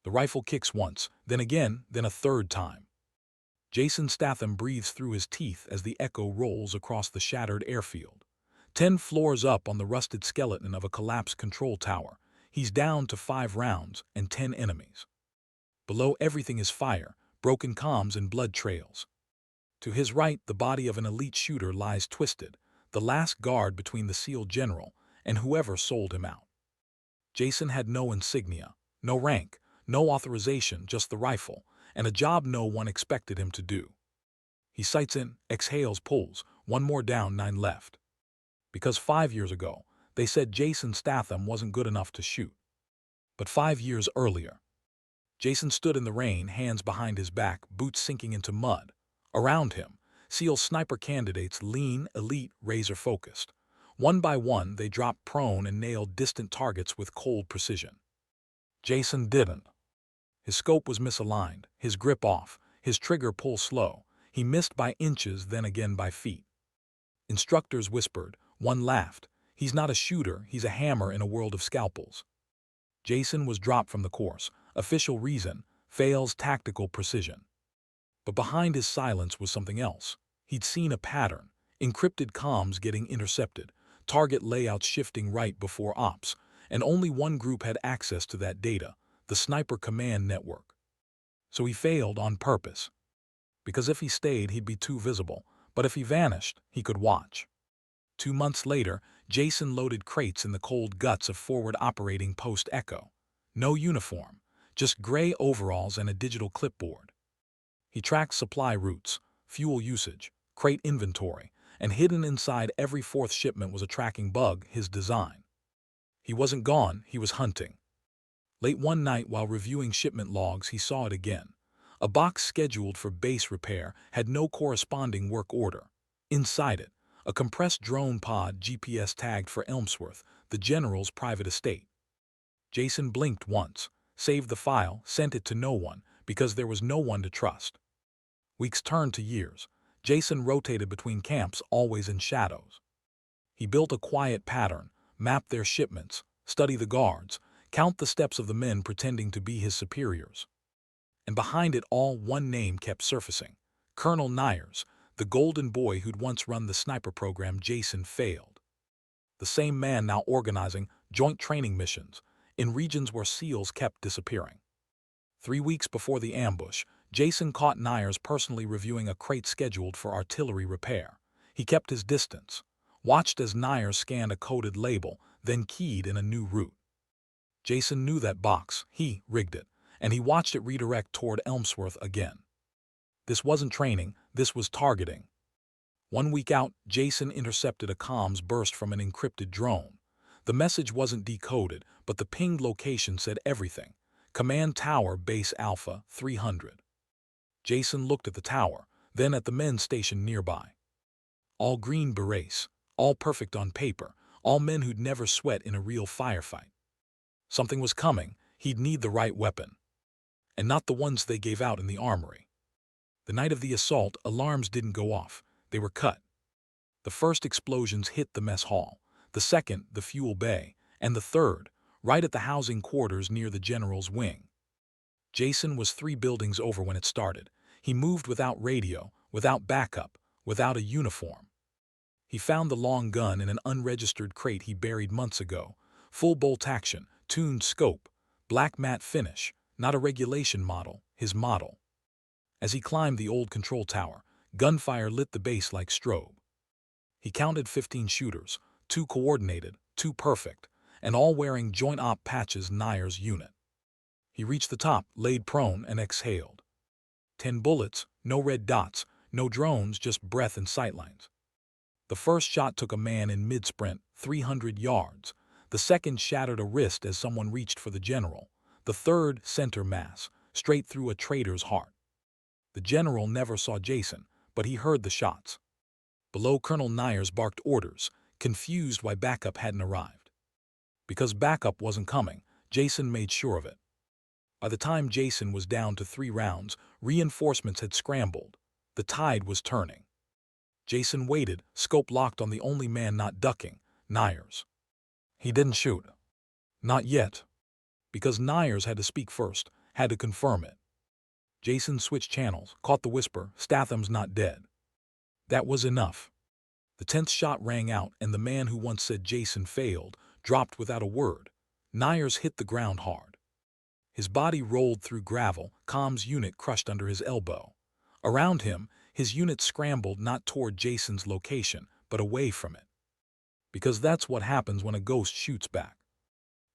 The rifle kicks once, then again, then a third time. Jason Statham breathes through his teeth as the echo rolls across the shattered airfield. 10 floors up on the rusted skeleton of a collapsed control tower, he's down to 5 rounds and 10 enemies. Below everything is fire, broken comms and blood trails. To his right, the body of an elite shooter lies twisted, the last guard between the SEAL general and whoever sold him out. Jason had no insignia, no rank, no authorization, just the rifle, and a job no one expected him to do. He sights in, exhales, pulls, 1 more down, 9 left. Because 5 years ago, they said Jason Statham wasn't good enough to shoot. But 5 years earlier, Jason stood in the rain, hands behind his back, boots sinking into mud. Around him, SEAL sniper candidates, lean, elite, razor-focused. One by one, they dropped prone and nailed distant targets with cold precision. Jason didn't. His scope was misaligned, his grip off, his trigger pull slow. He missed by inches, then again by feet. Instructors whispered, one laughed. He's not a shooter, he's a hammer in a world of scalpels. Jason was dropped from the course. Official reason, fails tactical precision. But behind his silence was something else. He'd seen a pattern, encrypted comms getting intercepted, target layouts shifting right before ops, and only one group had access to that data, the Sniper Command Network. So he failed on purpose. Because if he stayed, he'd be too visible, but if he vanished, he could watch. 2 months later, Jason loaded crates in the cold guts of Forward Operating Post Echo. No uniform, just gray overalls and a digital clipboard. He tracked supply routes, fuel usage, crate inventory, and hidden inside every 4th shipment was a tracking bug, his design. He wasn't gone, he was hunting. Late one night while reviewing shipment logs, he saw it again. A box scheduled for base repair had no corresponding work order. Inside it, a compressed drone pod GPS tagged for Elmsworth, the general's private estate. Jason blinked once, saved the file, sent it to no one, because there was no one to trust. Weeks turned to years. Jason rotated between camps, always in shadows. He built a quiet pattern, mapped their shipments, studied the guards, count the steps of the men pretending to be his superiors. And behind it all, one name kept surfacing. Colonel Nyers, the golden boy who'd once run the sniper program Jason failed. The same man now organizing joint training missions in regions where SEALs kept disappearing. 3 weeks before the ambush, Jason caught Nyers personally reviewing a crate scheduled for artillery repair. He kept his distance, watched as Nyers scanned a coded label, then keyed in a new route. Jason knew that box, he rigged it, and he watched it redirect toward Elmsworth again. This wasn't training, this was targeting. 1 week out, Jason intercepted a comms burst from an encrypted drone. The message wasn't decoded, but the pinged location said everything. Command Tower Base Alpha 300. Jason looked at the tower, then at the men stationed nearby. All green berets, all perfect on paper, all men who'd never sweat in a real firefight. Something was coming, he'd need the right weapon. And not the ones they gave out in the armory. The night of the assault, alarms didn't go off, they were cut. The first explosions hit the mess hall, the second, the fuel bay, and the third, right at the housing quarters near the general's wing. Jason was 3 buildings over when it started. He moved without radio, without backup, without a uniform. He found the long gun in an unregistered crate he buried months ago. Full bolt action, tuned scope, black matte finish, not a regulation model, his model. As he climbed the old control tower, gunfire lit the base like strobe. He counted 15 shooters, 2 coordinated, 2 perfect, and all wearing joint op patches Nyers' unit. He reached the top, laid prone, and exhaled. 10 bullets, no red dots, no drones, just breath and sightlines. The first shot took a man in mid-sprint, 300 yards. The second shattered a wrist as someone reached for the general. The third, center mass, straight through a traitor's heart. The general never saw Jason, but he heard the shots. Below, Colonel Nyers barked orders, confused why backup hadn't arrived. Because backup wasn't coming, Jason made sure of it. By the time Jason was down to 3 rounds, reinforcements had scrambled. The tide was turning. Jason waited, scope locked on the only man not ducking, Nyers. He didn't shoot. Not yet. Because Nyers had to speak first, had to confirm it. Jason switched channels, caught the whisper, "Statham's not dead." That was enough. The 10th shot rang out, and the man who once said Jason failed dropped without a word. Nyers hit the ground hard. His body rolled through gravel, comms unit crushed under his elbow. Around him, his unit scrambled not toward Jason's location, but away from it. Because that's what happens when a ghost shoots back.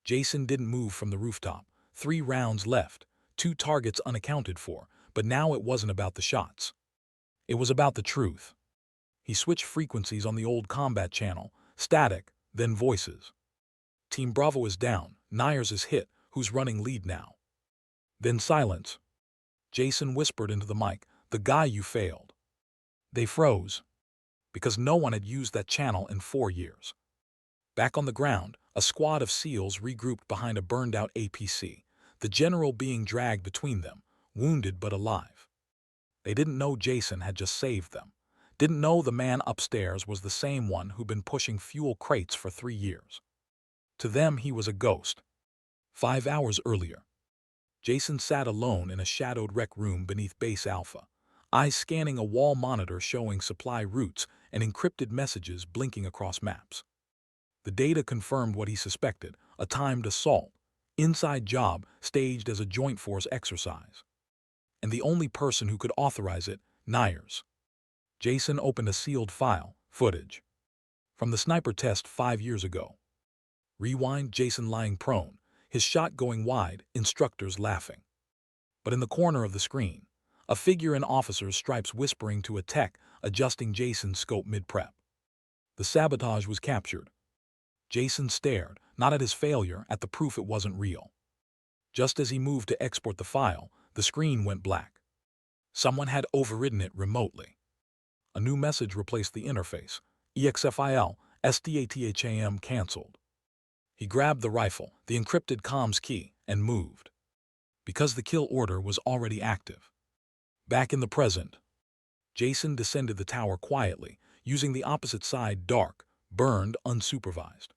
Jason didn't move from the rooftop. 3 rounds left, 2 targets unaccounted for, but now it wasn't about the shots. It was about the truth. He switched frequencies on the old combat channel, static, then voices. "Team Bravo is down, Nyers is hit, who's running lead now?" Then silence. Jason whispered into the mic, "The guy you failed." They froze, because no one had used that channel in 4 years. Back on the ground, a squad of SEALs regrouped behind a burned-out APC, the general being dragged between them, wounded but alive. They didn't know Jason had just saved them. Didn't know the man upstairs was the same one who'd been pushing fuel crates for 3 years. To them, he was a ghost. 5 hours earlier, Jason sat alone in a shadowed rec room beneath Base Alpha, eyes scanning a wall monitor showing supply routes and encrypted messages blinking across maps. The data confirmed what he suspected, a timed assault, inside job staged as a joint force exercise. And the only person who could authorize it, Nyers. Jason opened a sealed file, footage. From the sniper test 5 years ago. Rewind, Jason lying prone, his shot going wide, instructors laughing. But in the corner of the screen, a figure in officer's stripes whispering to a tech, adjusting Jason's scope mid-prep. The sabotage was captured. Jason stared, not at his failure, at the proof it wasn't real. Just as he moved to export the file, the screen went black. Someone had overridden it remotely. A new message replaced the interface. EXFIL, SDATHAM cancelled. He grabbed the rifle, the encrypted comms key, and moved. Because the kill order was already active. Back in the present, Jason descended the tower quietly, using the opposite side dark, burned, unsupervised.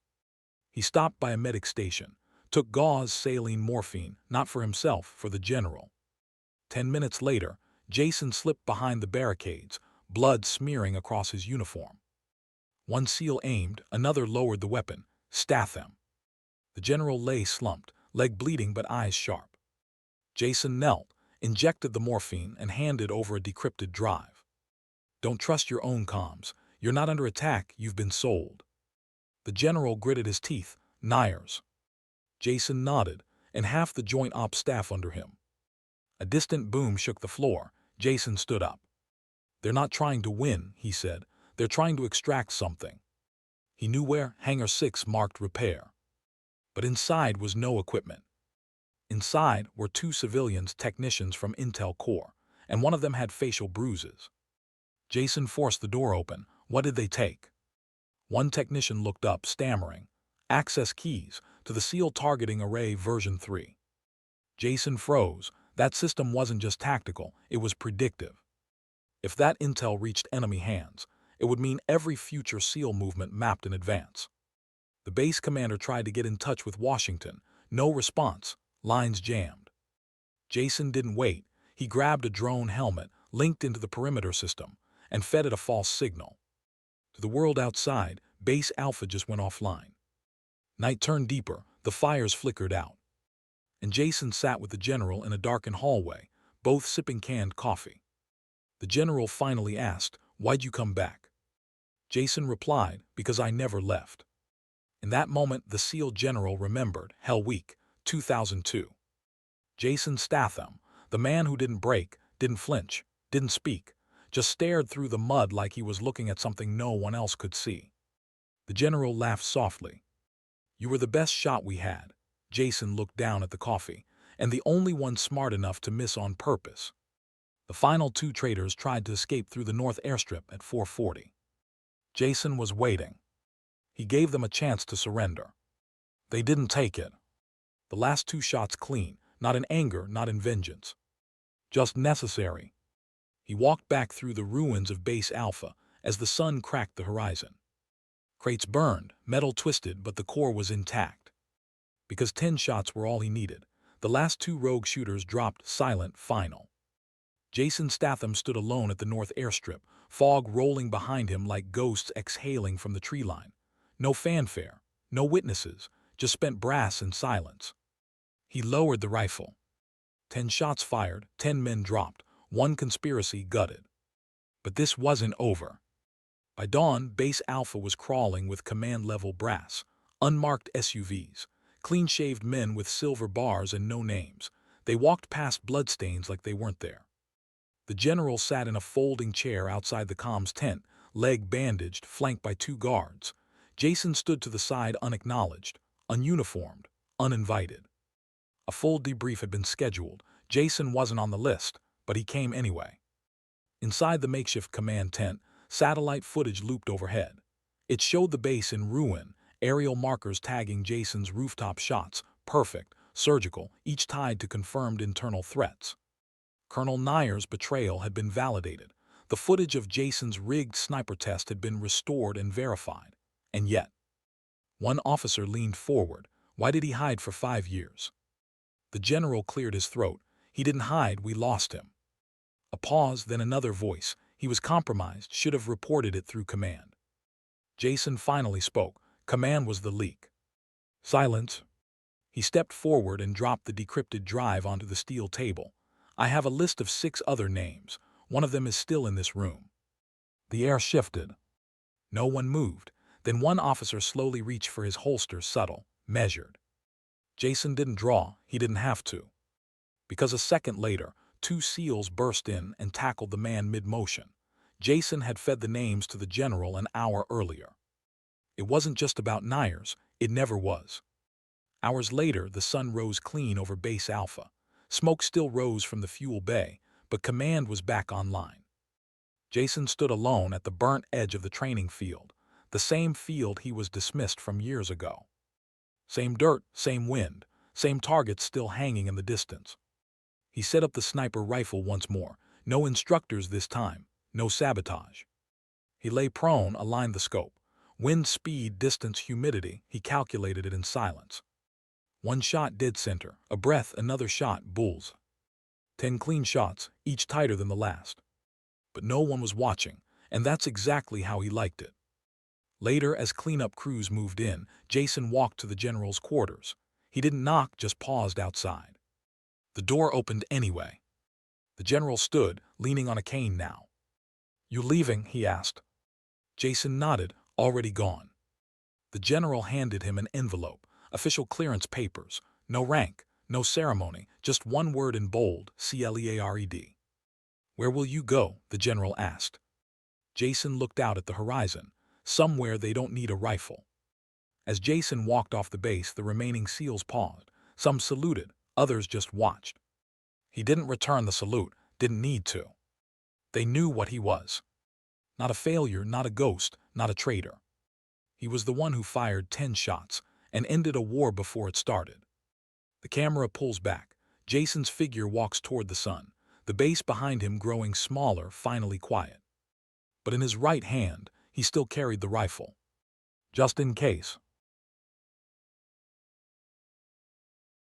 He stopped by a medic station, took gauze saline morphine, not for himself, for the general. 10 minutes later, Jason slipped behind the barricades, blood smearing across his uniform. One SEAL aimed, another lowered the weapon, Statham. The general lay slumped, leg bleeding but eyes sharp. Jason knelt, injected the morphine, and handed over a decrypted drive. "Don't trust your own comms. You're not under attack, you've been sold." The general gritted his teeth, "Nyers." Jason nodded, and half the joint ops staff under him. A distant boom shook the floor. Jason stood up. "They're not trying to win," he said. "They're trying to extract something." He knew where. Hangar 6 marked repair. But inside was no equipment. Inside were 2 civilians, technicians from Intel Corps, and one of them had facial bruises. Jason forced the door open. What did they take? One technician looked up, stammering. "Access keys to the SEAL targeting array version 3. Jason froze. That system wasn't just tactical, it was predictive. If that intel reached enemy hands, it would mean every future SEAL movement mapped in advance. The base commander tried to get in touch with Washington. No response. Lines jammed. Jason didn't wait. He grabbed a drone helmet, linked into the perimeter system, and fed it a false signal. To the world outside, Base Alpha just went offline. Night turned deeper, the fires flickered out. And Jason sat with the general in a darkened hallway, both sipping canned coffee. The general finally asked, "Why'd you come back?" Jason replied, "Because I never left." In that moment, the SEAL general remembered Hell Week, 2002. Jason Statham, the man who didn't break, didn't flinch, didn't speak, just stared through the mud like he was looking at something no one else could see. The general laughed softly. "You were the best shot we had." Jason looked down at the coffee, "and the only one smart enough to miss on purpose." The final 2 traitors tried to escape through the north airstrip at 4:40. Jason was waiting. He gave them a chance to surrender. They didn't take it. The last 2 shots clean, not in anger, not in vengeance. Just necessary. He walked back through the ruins of Base Alpha as the sun cracked the horizon. Crates burned, metal twisted, but the core was intact. Because 10 shots were all he needed. The last two rogue shooters dropped silent final. Jason Statham stood alone at the north airstrip, fog rolling behind him like ghosts exhaling from the tree line. No fanfare, no witnesses, just spent brass and silence. He lowered the rifle. 10 shots fired, 10 men dropped, one conspiracy gutted. But this wasn't over. By dawn, Base Alpha was crawling with command-level brass, unmarked SUVs, clean-shaved men with silver bars and no names. They walked past bloodstains like they weren't there. The general sat in a folding chair outside the comms tent, leg bandaged, flanked by 2 guards. Jason stood to the side unacknowledged, ununiformed, uninvited. A full debrief had been scheduled. Jason wasn't on the list, but he came anyway. Inside the makeshift command tent, satellite footage looped overhead. It showed the base in ruin, aerial markers tagging Jason's rooftop shots, perfect, surgical, each tied to confirmed internal threats. Colonel Nayer's betrayal had been validated. The footage of Jason's rigged sniper test had been restored and verified. And yet, one officer leaned forward. Why did he hide for 5 years? The general cleared his throat. He didn't hide, we lost him. A pause, then another voice. He was compromised, should have reported it through command. Jason finally spoke. Command was the leak. Silence. He stepped forward and dropped the decrypted drive onto the steel table. I have a list of 6 other names. One of them is still in this room. The air shifted. No one moved. Then one officer slowly reached for his holster, subtle, measured. Jason didn't draw. He didn't have to. Because a second later, 2 SEALs burst in and tackled the man mid-motion. Jason had fed the names to the general an hour earlier. It wasn't just about Nayers. It never was. Hours later, the sun rose clean over Base Alpha. Smoke still rose from the fuel bay, but command was back online. Jason stood alone at the burnt edge of the training field, the same field he was dismissed from years ago. Same dirt, same wind, same targets still hanging in the distance. He set up the sniper rifle once more. No instructors this time, no sabotage. He lay prone, aligned the scope. Wind speed, distance, humidity, he calculated it in silence. 1 shot dead center, a breath, another shot, bulls. 10 clean shots, each tighter than the last. But no one was watching, and that's exactly how he liked it. Later, as cleanup crews moved in, Jason walked to the general's quarters. He didn't knock, just paused outside. The door opened anyway. The general stood, leaning on a cane now. You leaving? He asked. Jason nodded, already gone. The general handed him an envelope, official clearance papers, no rank, no ceremony, just one word in bold, CLEARED. Where will you go? The general asked. Jason looked out at the horizon. Somewhere they don't need a rifle. As Jason walked off the base, the remaining SEALs paused. Some saluted, others just watched. He didn't return the salute, didn't need to. They knew what he was. Not a failure, not a ghost, not a traitor. He was the one who fired 10 shots and ended a war before it started. The camera pulls back. Jason's figure walks toward the sun, the base behind him growing smaller, finally quiet. But in his right hand, he still carried the rifle. Just in case.